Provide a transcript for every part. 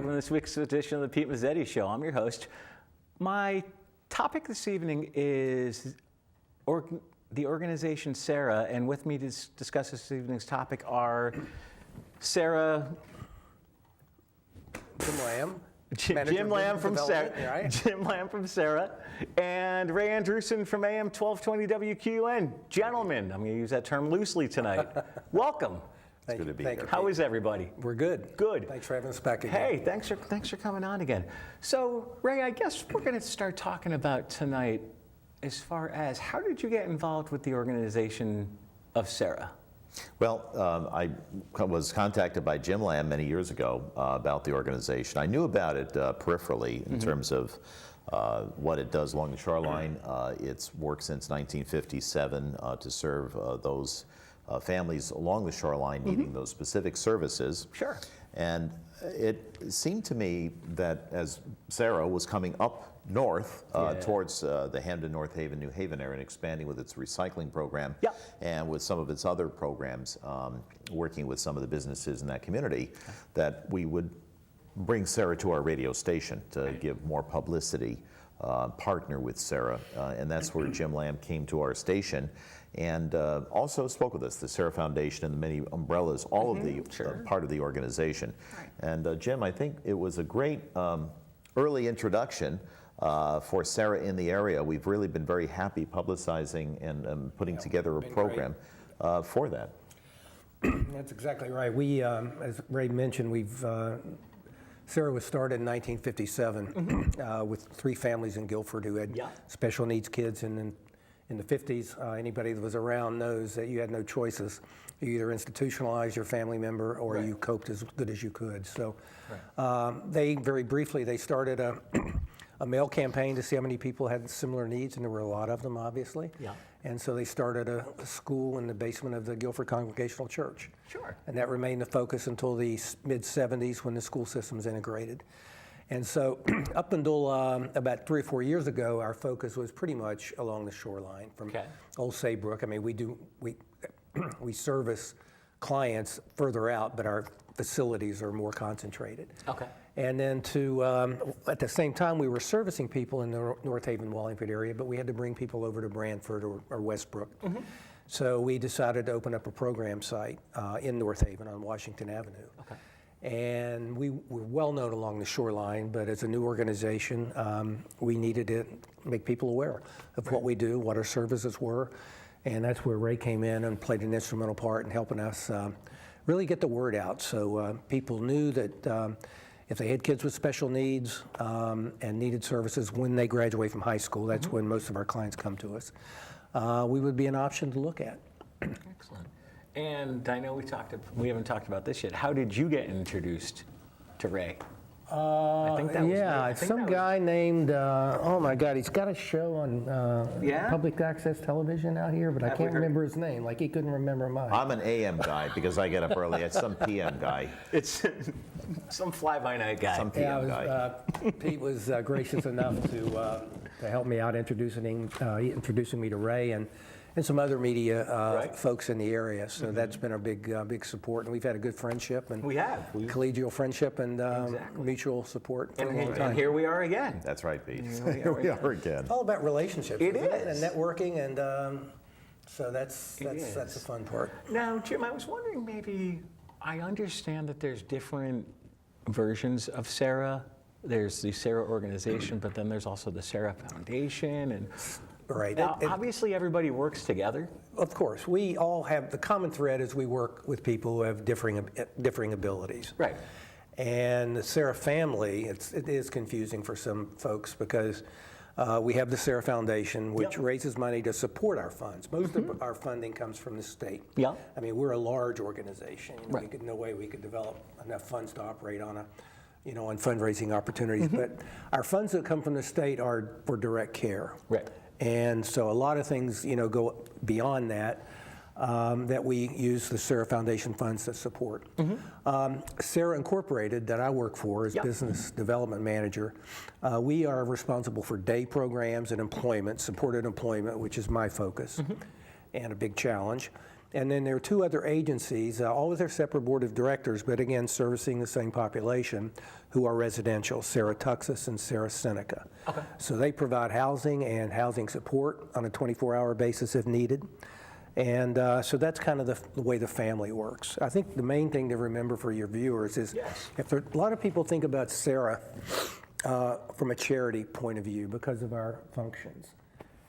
Welcome to this week's edition of the Pete Mezzetti Show. I'm your host. My topic this evening is the organization Sarah, and with me to discuss this evening's topic are Sarah... Jim Lamb from Sarah, right? Jim Lamb from Sarah, and Ray Andrewson from AM 1220 WQN. Gentlemen, I'm going to use that term loosely tonight. Welcome. It's good to be here. How is everybody? We're good. Good. Thanks for having us back again. Hey, thanks for coming on again. So, Ray, I guess we're going to start talking about tonight as far as how did you get involved with the organization of Sarah? Well, I was contacted by Jim Lamb many years ago about the organization. I knew about it peripherally in terms of what it does along the shoreline. It's worked since 1957 to serve those families along the shoreline needing those specific services. Sure. And it seemed to me that as Sarah was coming up north towards the Hamden, North Haven, New Haven area and expanding with its recycling program and with some of its other programs, working with some of the businesses in that community, that we would bring Sarah to our radio station to give more publicity, partner with Sarah. And that's where Jim Lamb came to our station and also spoke with us, the Sarah Foundation and the many umbrellas, all of the part of the organization. Right. And Jim, I think it was a great early introduction for Sarah in the area. We've really been very happy publicizing and putting together a program for that. That's exactly right. We, as Ray mentioned, Sarah was started in 1957 with 3 families in Guilford who had special needs kids, and in the 50s, anybody that was around knows that you had no choices. You either institutionalized your family member or you coped as good as you could. So they, very briefly, they started a mail campaign to see how many people had similar needs, and there were a lot of them, obviously. Yeah. And so they started a school in the basement of the Guilford Congregational Church. Sure. And that remained the focus until the mid-70s when the school system was integrated. And so up until about 3 or 4 years ago, our focus was pretty much along the shoreline from Old Saybrook. I mean, we service clients further out, but our facilities are more concentrated. Okay. And then at the same time, we were servicing people in the North Haven, Wallingford area, but we had to bring people over to Branford or Westbrook. So we decided to open up a program site in North Haven on Washington Avenue. Okay. And we were well known along the shoreline, but as a new organization, we needed to make people aware of what we do, what our services were, and that's where Ray came in and played an instrumental part in helping us really get the word out. So people knew that if they had kids with special needs and needed services when they graduate from high school, that's when most of our clients come to us, we would be an option to look at. Excellent. And I know we haven't talked about this yet. How did you get introduced to Ray? I think that was some guy named, oh my God, he's got a show on public access television out here, but I can't remember his name. Like, he couldn't remember mine. I'm an AM guy because I get up early. It's some PM guy. It's some fly-by-night guy. Some PM guy. Pete was gracious enough to help me out introducing me to Ray and some other media folks in the area. So that's been a big support, and we've had a good friendship and collegial friendship and mutual support for a long time. And here we are again. That's right, Pete. Here we are again. All about relationships. It is. And networking, and so that's the fun part. Now, Jim, I was wondering, maybe I understand that there's different versions of Sarah. There's the Sarah organization, but then there's also the Sarah Foundation, and right. Obviously, everybody works together. Of course, we all have the common thread is we work with people who have differing abilities. Right. And the Sarah family, it is confusing for some folks because we have the Sarah Foundation, which raises money to support our funds. Most of our funding comes from the state. Yeah. I mean, we're a large organization. No way we could develop enough funds to operate on on fundraising opportunities. But our funds that come from the state are for direct care. Right. And so a lot of things, go beyond that, that we use the Sarah Foundation funds to support. Sarah Incorporated, that I work for as business development manager, we are responsible for day programs and employment, supported employment, which is my focus and a big challenge. And then there are two other agencies, all with their separate board of directors, but again, servicing the same population, who are residential, Sarah Tuxas and Sarah Seneca. Okay. So they provide housing and housing support on a 24-hour basis if needed. And so that's kind of the way the family works. I think the main thing to remember for your viewers is, a lot of people think about Sarah from a charity point of view because of our functions.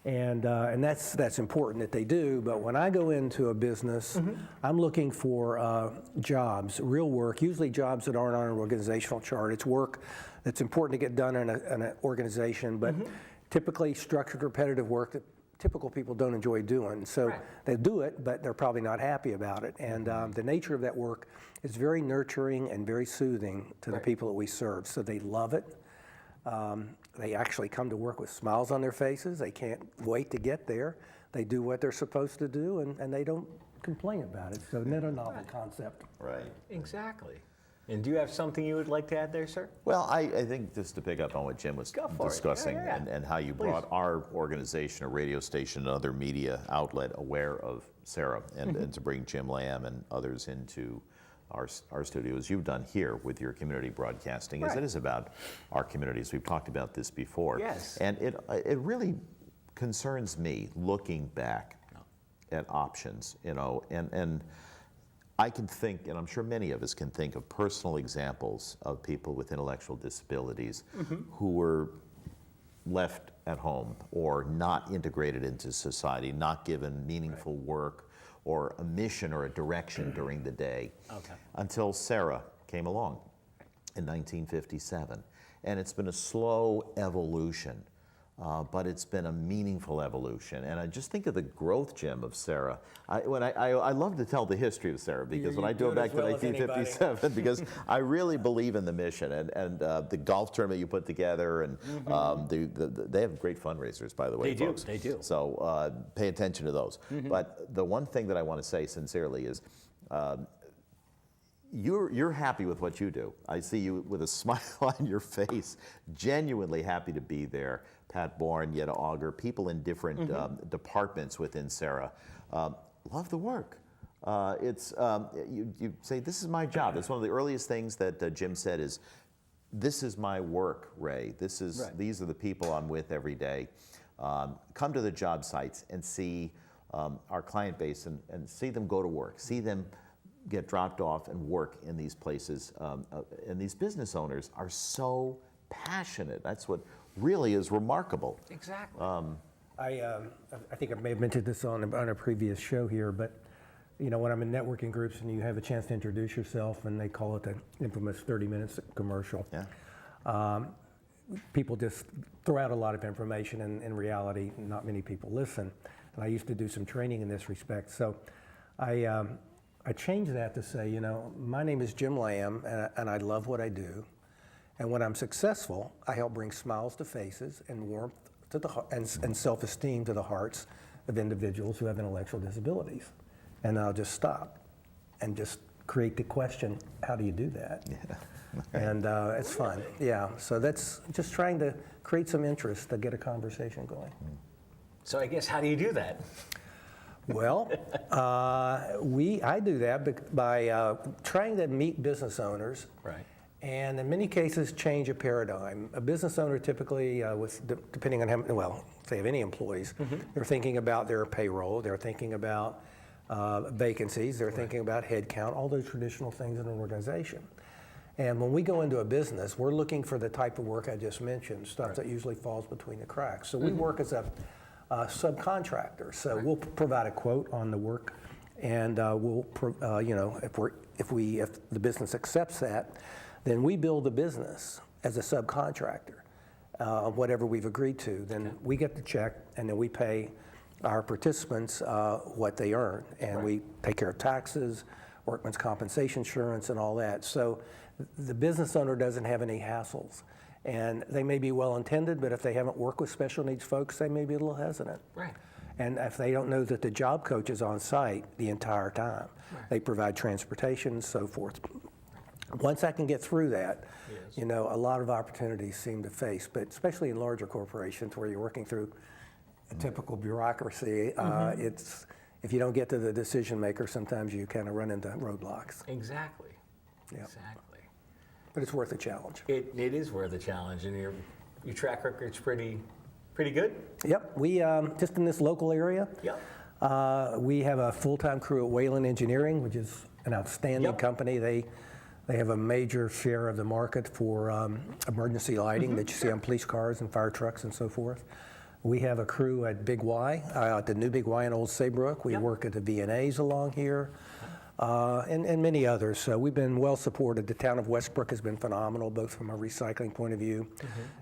And that's important that they do, but when I go into a business, I'm looking for jobs, real work, usually jobs that aren't on an organizational chart. It's work that's important to get done in an organization, but typically structured, repetitive work that typical people don't enjoy doing. So they do it, but they're probably not happy about it. And the nature of that work is very nurturing and very soothing to the people that we serve. So they love it. They actually come to work with smiles on their faces. They can't wait to get there. They do what they're supposed to do, and they don't complain about it. So not a novel concept. Right. Exactly. And do you have something you would like to add there, sir? Well, I think just to pick up on what Jim was discussing and how you brought our organization, a radio station, and other media outlet aware of Sarah, and to bring Jim Lamb and others into our studio, as you've done here with your community broadcasting, as it is about our communities. We've talked about this before. Yes. And it really concerns me looking back at options, and I can think, and I'm sure many of us can think of personal examples of people with intellectual disabilities who were left at home or not integrated into society, not given meaningful work or a mission or a direction during the day, until Sarah came along in 1957. And it's been a slow evolution, but it's been a meaningful evolution. And I just think of the growth, Jim, of Sarah. I love to tell the history of Sarah, because when I go back to 1957, because I really believe in the mission and the golf tournament you put together, and they have great fundraisers, by the way, folks. They do. So pay attention to those. But the one thing that I want to say sincerely is, you're happy with what you do. I see you with a smile on your face, genuinely happy to be there. Pat Bourne, Yetta Auger, people in different departments within Sarah love the work. You say, this is my job. That's one of the earliest things that Jim said is, this is my work, Ray. These are the people I'm with every day. Come to the job sites and see our client base and see them go to work, see them get dropped off and work in these places. And these business owners are so passionate. That's what really is remarkable. Exactly. I think I may have mentioned this on a previous show here, but when I'm in networking groups and you have a chance to introduce yourself, and they call it the infamous 30 minutes commercial. People just throw out a lot of information, and in reality, not many people listen. And I used to do some training in this respect. So I changed that to say, my name is Jim Lamb, and I love what I do. And when I'm successful, I help bring smiles to faces and warmth to and self-esteem to the hearts of individuals who have intellectual disabilities. And I'll just stop and just create the question, how do you do that? And it's fun. So that's just trying to create some interest to get a conversation going. So I guess, how do you do that? Well, I do that by trying to meet business owners, and in many cases change a paradigm. A business owner typically, depending on if they have any employees, they're thinking about their payroll, they're thinking about vacancies, they're thinking about headcount, all those traditional things in an organization. And when we go into a business, we're looking for the type of work I just mentioned, stuff that usually falls between the cracks. So we work as a subcontractor. So we'll provide a quote on the work, and if the business accepts that, then we bill the business as a subcontractor, whatever we've agreed to. Then we get the check, and then we pay our participants what they earn, and we take care of taxes, workman's compensation insurance, and all that. So the business owner doesn't have any hassles. And they may be well-intended, but if they haven't worked with special needs folks, they may be a little hesitant. And if they don't know that the job coach is on site the entire time, they provide transportation and so forth. Once I can get through that, a lot of opportunities seem to face, but especially in larger corporations where you're working through a typical bureaucracy, if you don't get to the decision maker, sometimes you kind of run into roadblocks. Exactly. Yep. Exactly. But it's worth a challenge. It is worth a challenge, and your track record's pretty good. Yep. We just in this local area. Yep. We have a full-time crew at Wayland Engineering, which is an outstanding Yep. company. They have a major share of the market for emergency lighting that you see on police cars and fire trucks and so forth. We have a crew at Big Y, at the new Big Y in Old Saybrook. We Yep. work at the V&As along here, and many others. So we've been well supported. The town of Westbrook has been phenomenal, both from a recycling point of view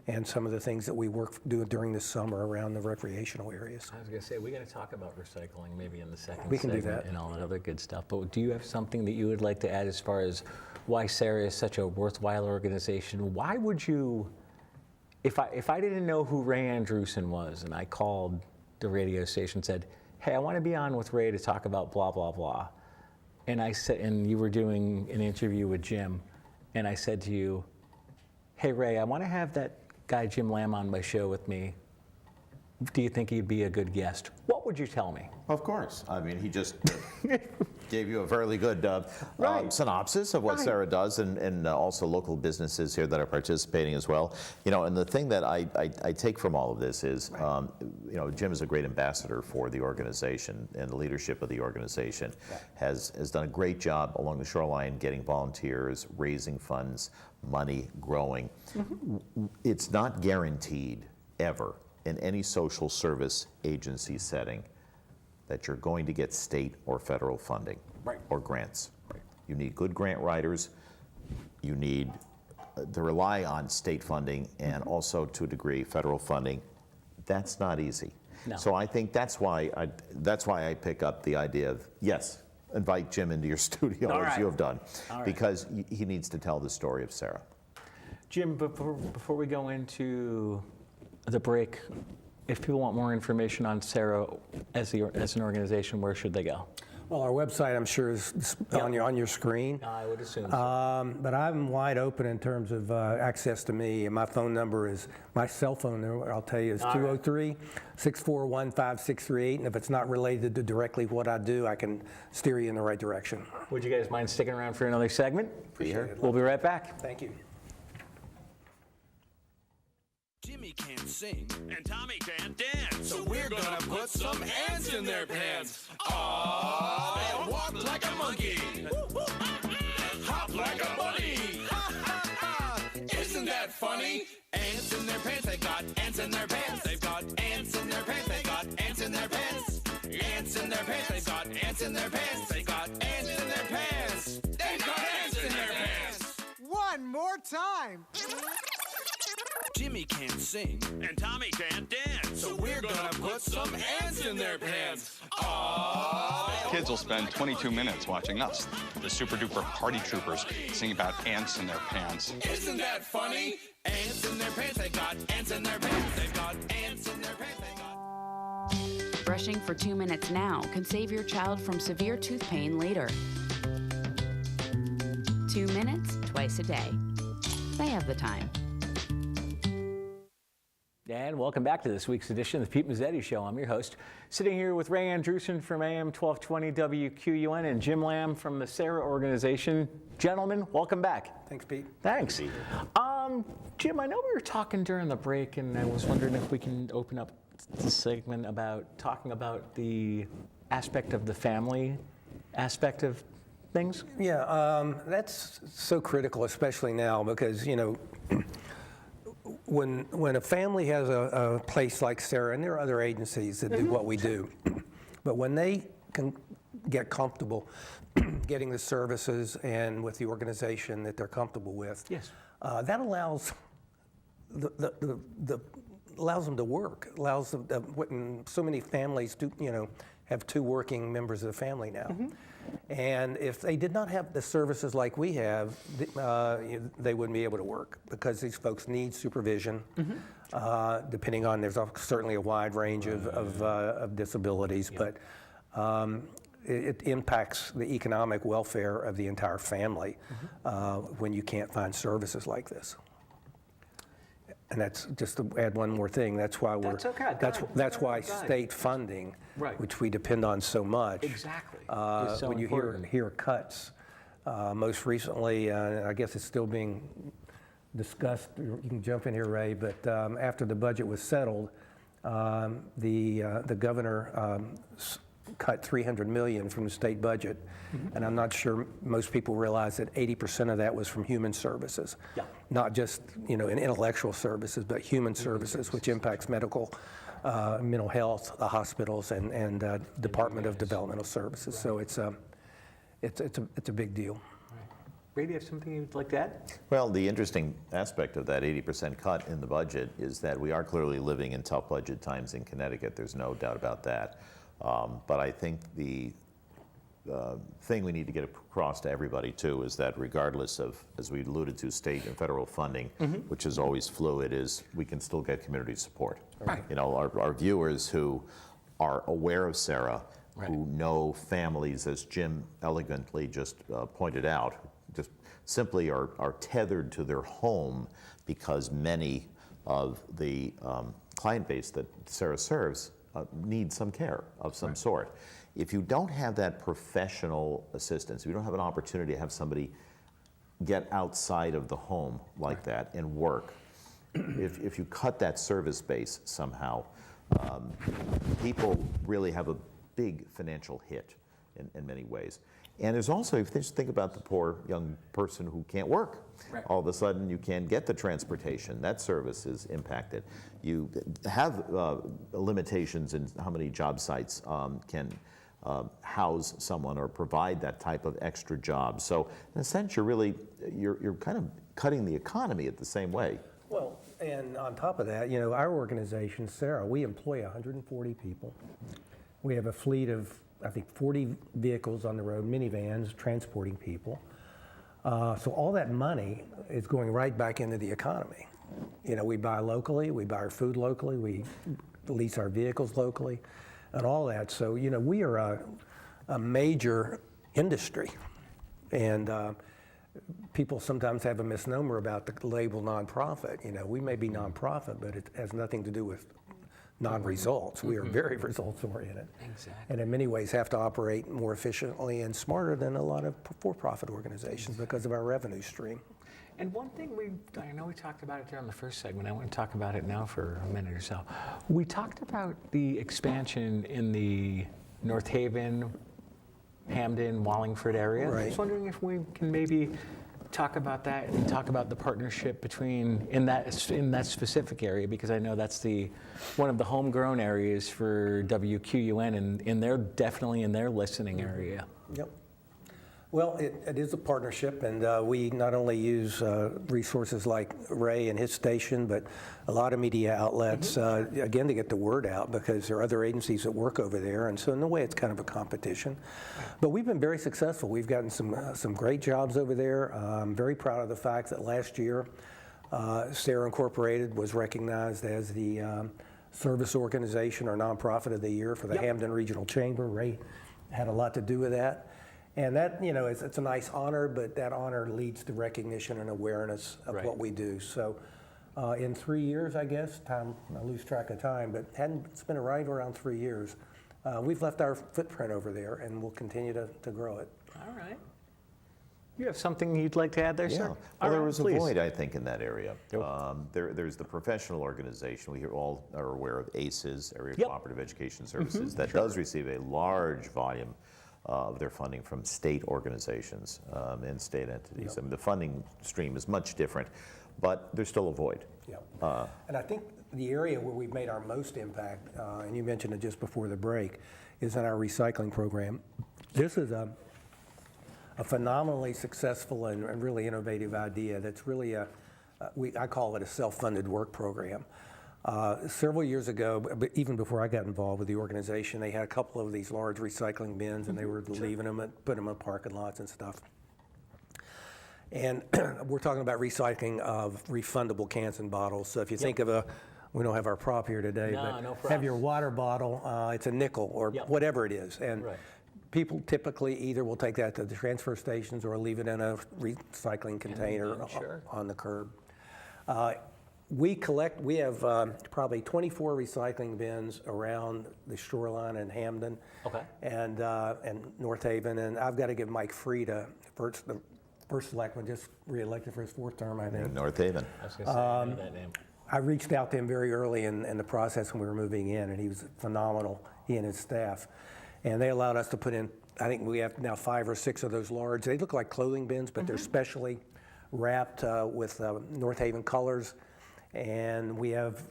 and some of the things that we do during the summer around the recreational areas. I was going to say, we're going to talk about recycling maybe in the second We can do segment that. and all that other good stuff. But do you have something that you would like to add as far as why Sarah is such a worthwhile organization? Why would you, if I didn't know who Ray Andrewson was and I called the radio station and said, hey, I want to be on with Ray to talk about blah, blah, blah. And I said, and you were doing an interview with Jim, and I said to you, hey Ray, I want to have that guy Jim Lamb on my show with me. Do you think he'd be a good guest? What would you tell me? Of course. I mean, he just gave you a fairly good Right. synopsis of what Right. Sarah does, and also local businesses here that are participating as well. You know, and the thing that I take from all of this is, you know, Jim is a great ambassador for the organization, and the leadership of the organization has done a great job along the shoreline, getting volunteers, raising funds, money, growing. It's not guaranteed ever in any social service agency setting that you're going to get state or federal funding or grants. You need good grant writers. You need to rely on state funding and also, to a degree, federal funding. That's not easy. No. So I think that's why I pick up the idea of, yes, invite Jim into your studio All as right. you have done, All right. because he needs to tell the story of Sarah. Jim, before we go into the break, if people want more information on Sarah as an organization, where should they go? Well, our website, I'm sure, is on your screen. I would assume so. But I'm wide open in terms of access to me. And my phone number is, my cell phone number, I'll tell you, is 203-641-5638. And if it's not related to directly what I do, I can steer you in the right direction. Would you guys mind sticking around for another segment? Appreciate it. We'll be right back. Thank you. Jimmy can't sing, And Tommy can't dance. so we're gonna put some ants in their pants. Aww, they walk like a monkey, hop like a bunny. Isn't that funny? Ants in their pants, they got ants in their pants. They've got ants in their pants, they got ants in their pants. Ants in their pants, they've got ants in their pants. They got ants in their pants. They've got ants in their pants. One more time. Jimmy can't sing, And Tommy can't dance. so we're gonna put some ants in their pants. Aww. Kids will spend 22 minutes watching us, the super duper party troopers, sing about ants in their pants. Isn't that funny? Ants in their pants, they got ants in their pants. They've got ants in their pants, they got. Brushing for 2 minutes now can save your child from severe tooth pain later. 2 minutes, twice a day. They have the time. And welcome back to this week's edition of the Pete Mezzetti Show. I'm your host, sitting here with Ray Andrewson from AM 1220 WQUN and Jim Lamb from the Sarah organization. Gentlemen, welcome back. Thanks, Pete. Thanks. Jim, I know we were talking during the break, and I was wondering if we can open up the segment about talking about the aspect of the family aspect of things. Yeah, that's so critical, especially now, because, you know, when a family has a place like Sarah, and there are other agencies that do what we do, but when they can get comfortable getting the services and with the organization that they're comfortable with, Yes. that allows allows them to work. Allows them. When so many families do, you know, have two working members of the family now. And if they did not have the services like we have, they wouldn't be able to work, because these folks need supervision, depending on, there's certainly a wide range of disabilities, but it impacts the economic welfare of the entire family when you can't find services like this. And that's just to add one more thing. That's why we're. That's okay. That's why Go ahead. state funding, Right. which we depend on so much. Exactly. Is so when you important. hear cuts, most recently, I guess it's still being discussed. You can jump in here, Ray. But after the budget was settled, the governor cut $300 million from the state budget, and I'm not sure most people realize that 80% of that was from human services, not just in intellectual services, but human services, which impacts medical, mental health, the hospitals, and Department of Developmental Services. So it's a big deal. Ray, do you have something you'd like to add? Well, the interesting aspect of that 80% cut in the budget is that we are clearly living in tough budget times in Connecticut. There's no doubt about that. But I think the thing we need to get across to everybody too is that regardless of, as we alluded to, state and federal funding, which is always fluid, is we can still get community support. Right. Our viewers who are aware of Sarah, who know families, as Jim elegantly just pointed out, just simply are tethered to their home because many of the client base that Sarah serves need some care of some sort. If you don't have that professional assistance, if you don't have an opportunity to have somebody get outside of the home like that and work, if you cut that service base somehow, people really have a big financial hit in many ways. And there's also, if you just think about the poor young person who can't work, all of a sudden you can't get the transportation. That service is impacted. You have limitations in how many job sites can house someone or provide that type of extra job. So in a sense, you're kind of cutting the economy at the same way. Well, and on top of that, our organization, Sarah, we employ 140 people. We have a fleet of, I think, 40 vehicles on the road, minivans, transporting people. So all that money is going right back into the economy. We buy locally, we buy our food locally, we lease our vehicles locally, and all that. So, we are a major industry. And people sometimes have a misnomer about the label nonprofit. We may be nonprofit, but it has nothing to do with non-results. We are very results-oriented. Exactly. And in many ways have to operate more efficiently and smarter than a lot of for-profit organizations because of our revenue stream. And one thing I know we talked about it there in the first segment, I want to talk about it now for a minute or so. We talked about the expansion in the North Haven, Hamden, Wallingford area. Right. I was wondering if we can maybe talk about that and talk about the partnership between in that specific area, because I know that's one of the homegrown areas for WQUN, and they're definitely in their listening area. Yep. Well, it is a partnership, and we not only use resources like Ray and his station, but a lot of media outlets, again, to get the word out, because there are other agencies that work over there, and so in a way it's kind of a competition. But we've been very successful. We've gotten some great jobs over there. I'm very proud of the fact that last year, Sarah Incorporated was recognized as the service organization or nonprofit of the year for the Hamden Regional Chamber. Ray had a lot to do with that. And that, it's a nice honor, but that honor leads to recognition and awareness of what we do. So in 3 years, I guess, I lose track of time, but it's been right around 3 years. We've left our footprint over there, and we'll continue to grow it. All right. You have something you'd like to add there, sir? Well, there was a void, I think, in that area. There's the professional organization. We all are aware of ACES, Area Cooperative Education Services, that does receive a large volume of their funding from state organizations and state entities. I mean, the funding stream is much different, but there's still a void. And I think the area where we've made our most impact, and you mentioned it just before the break, is in our recycling program. This is a phenomenally successful and really innovative idea that's really I call it a self-funded work program. Several years ago, but even before I got involved with the organization, they had a couple of these large recycling bins, and they were leaving them and putting them in parking lots and stuff. And we're talking about recycling of refundable cans and bottles. So if you think of we don't have our prop here today, but have your water bottle, it's a nickel or whatever it is. And people typically either will take that to the transfer stations or leave it in a recycling container on the curb. We have probably 24 recycling bins around the shoreline in Hamden and North Haven. And I've got to give Mike Frieda, the first selectman, just reelected for his 4th term, I think. In North Haven. I was going to say, I know that name. I reached out to him very early in the process when we were moving in, and he was phenomenal, he and his staff. And they allowed us to put in, I think we have now 5 or 6 of those large. They look like clothing bins, but they're specially wrapped with North Haven colors. And we have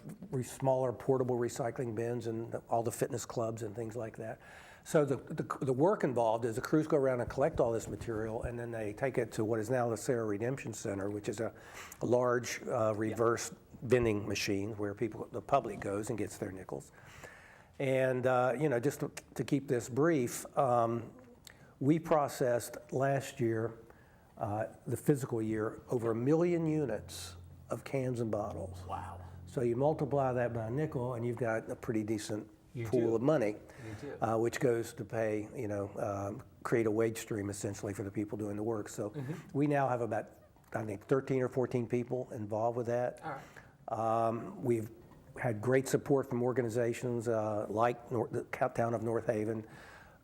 smaller portable recycling bins and all the fitness clubs and things like that. So the work involved is the crews go around and collect all this material, and then they take it to what is now the Sarah Redemption Center, which is a large reverse vending machine where the public goes and gets their nickels. And just to keep this brief, we processed last year, the physical year, over 1 million units of cans and bottles. Wow. So you multiply that by a nickel, and you've got a pretty decent pool of money, which goes to pay, create a wage stream essentially for the people doing the work. So we now have about, I think, 13 or 14 people involved with that. All right. We've had great support from organizations like the town of North Haven,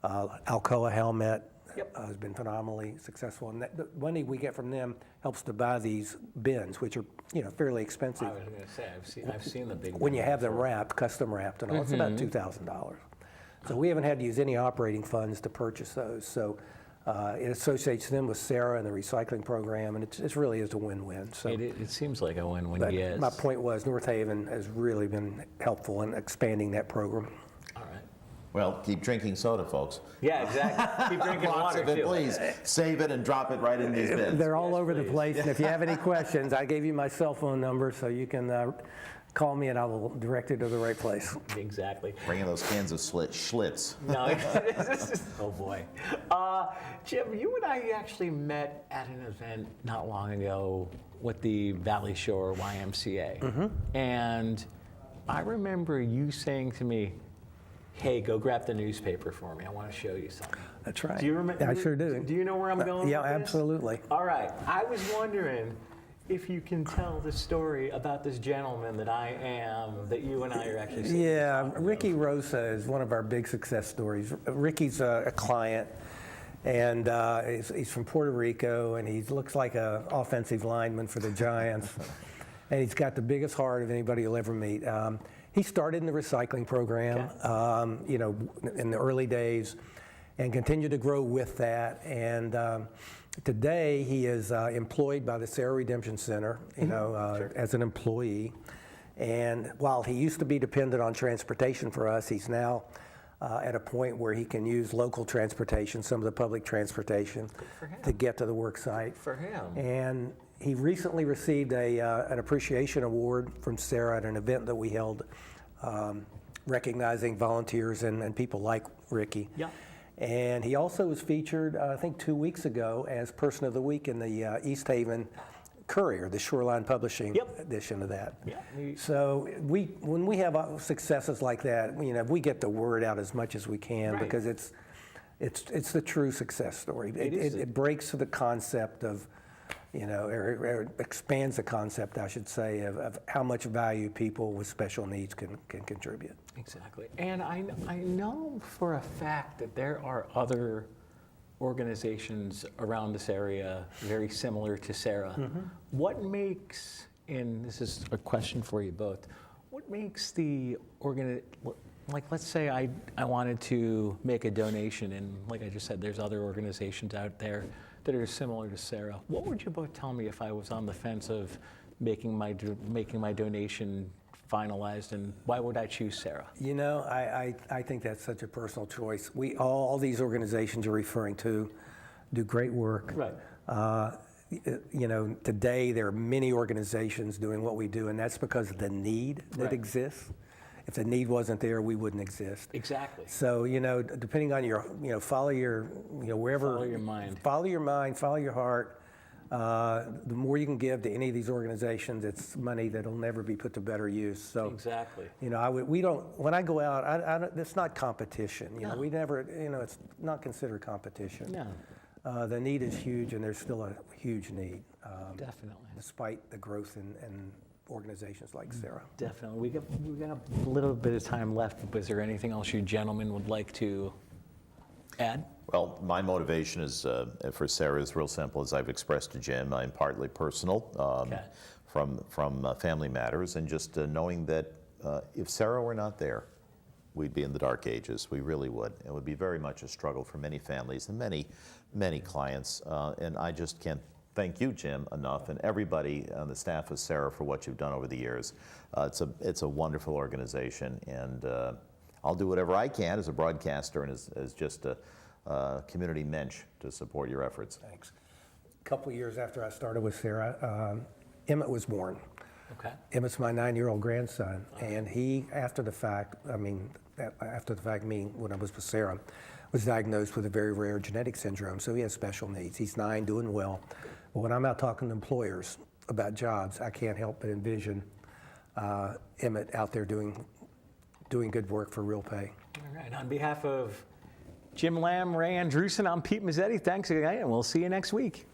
Alcoa Helmet. Has been phenomenally successful, and the money we get from them helps to buy these bins, which are fairly expensive. I was going to say, I've seen the big when you ones have them before. wrapped, custom wrapped, and all. It's about $2,000. So we haven't had to use any operating funds to purchase those. So it associates them with Sarah and the recycling program, and it really is a win-win. So It seems like a win-win. but Yes. my point was North Haven has really been helpful in expanding that program. All right. Well, keep drinking soda, folks. Yeah, exactly. Keep drinking Lots water of it, too. please. Save it and drop it right in these bins. They're all Yes, over the please. place. And if you have any questions, I gave you my cell phone number, so you can call me and I will direct you to the right place. Exactly. Bringing those cans of Schlitz. No. Oh boy. Jim, you and I actually met at an event not long ago with the Valley Shore YMCA, and I remember you saying to me, "Hey, go grab the newspaper for me. I want to show you something." That's right. Do you remember? I sure do. Do you know where I'm going? Yeah, with this? absolutely. All right. I was wondering if you can tell the story about this gentleman that you and I are actually seeing. Yeah, Ricky Rosa is one of our big success stories. Ricky's a client, and he's from Puerto Rico, and he looks like an offensive lineman for the Giants. And he's got the biggest heart of anybody you'll ever meet. He started in the recycling program, in the early days, and continued to grow with that. And today he is employed by the Sarah Redemption Center, as an employee. And while he used to be dependent on transportation for us, he's now at a point where he can use local transportation, some of the public transportation, to get to the work site. For him. And he recently received an appreciation award from Sarah at an event that we held, recognizing volunteers and people like Ricky. Yeah. And he also was featured, I think 2 weeks ago, as Person of the Week in the East Haven Courier, the Shoreline Publishing edition of that. Yeah. So when we have successes like that, we get the word out as much as we can, because it's the true success story. It breaks the concept of, or expands the concept, I should say, of how much value people with special needs can contribute. Exactly. And I know for a fact that there are other organizations around this area very similar to Sarah. What makes, and this is a question for you both, what makes the like let's say I wanted to make a donation, and like I just said, there's other organizations out there that are similar to Sarah. What would you both tell me if I was on the fence of making my donation finalized, and why would I choose Sarah? I think that's such a personal choice. All these organizations you're referring to do great work. Right. Today there are many organizations doing what we do, and that's because of the need that exists. If the need wasn't there, we wouldn't exist. Exactly. So, depending on your, follow your, wherever. Follow your mind. Follow your mind, follow your heart. The more you can give to any of these organizations, it's money that'll never be put to better use. So exactly. We don't. When I go out, I don't, it's not competition. No. We never. It's not considered competition. No. The need is huge, and there's still a huge need. Definitely. Despite the growth in organizations like Sarah. Definitely. We got a little bit of time left. Was there anything else you gentlemen would like to add? Well, my motivation is for Sarah is real simple, as I've expressed to Jim. I'm partly personal from family matters, and just knowing that if Sarah were not there, we'd be in the dark ages. We really would. It would be very much a struggle for many families and many clients. And I just can't thank you, Jim, enough, and everybody on the staff of Sarah for what you've done over the years. It's a wonderful organization, and I'll do whatever I can as a broadcaster and as just a community mensch to support your efforts. Thanks. A couple of years after I started with Sarah, Emmett was born. Okay. Emmett's my 9-year-old grandson, and he, after the fact, meaning when I was with Sarah, was diagnosed with a very rare genetic syndrome, so he has special needs. He's 9, doing well. But when I'm out talking to employers about jobs, I can't help but envision Emmett out there doing good work for real pay. All right. On behalf of Jim Lamb, Ray Andrewson, I'm Pete Mezzetti. Thanks again, and we'll see you next week.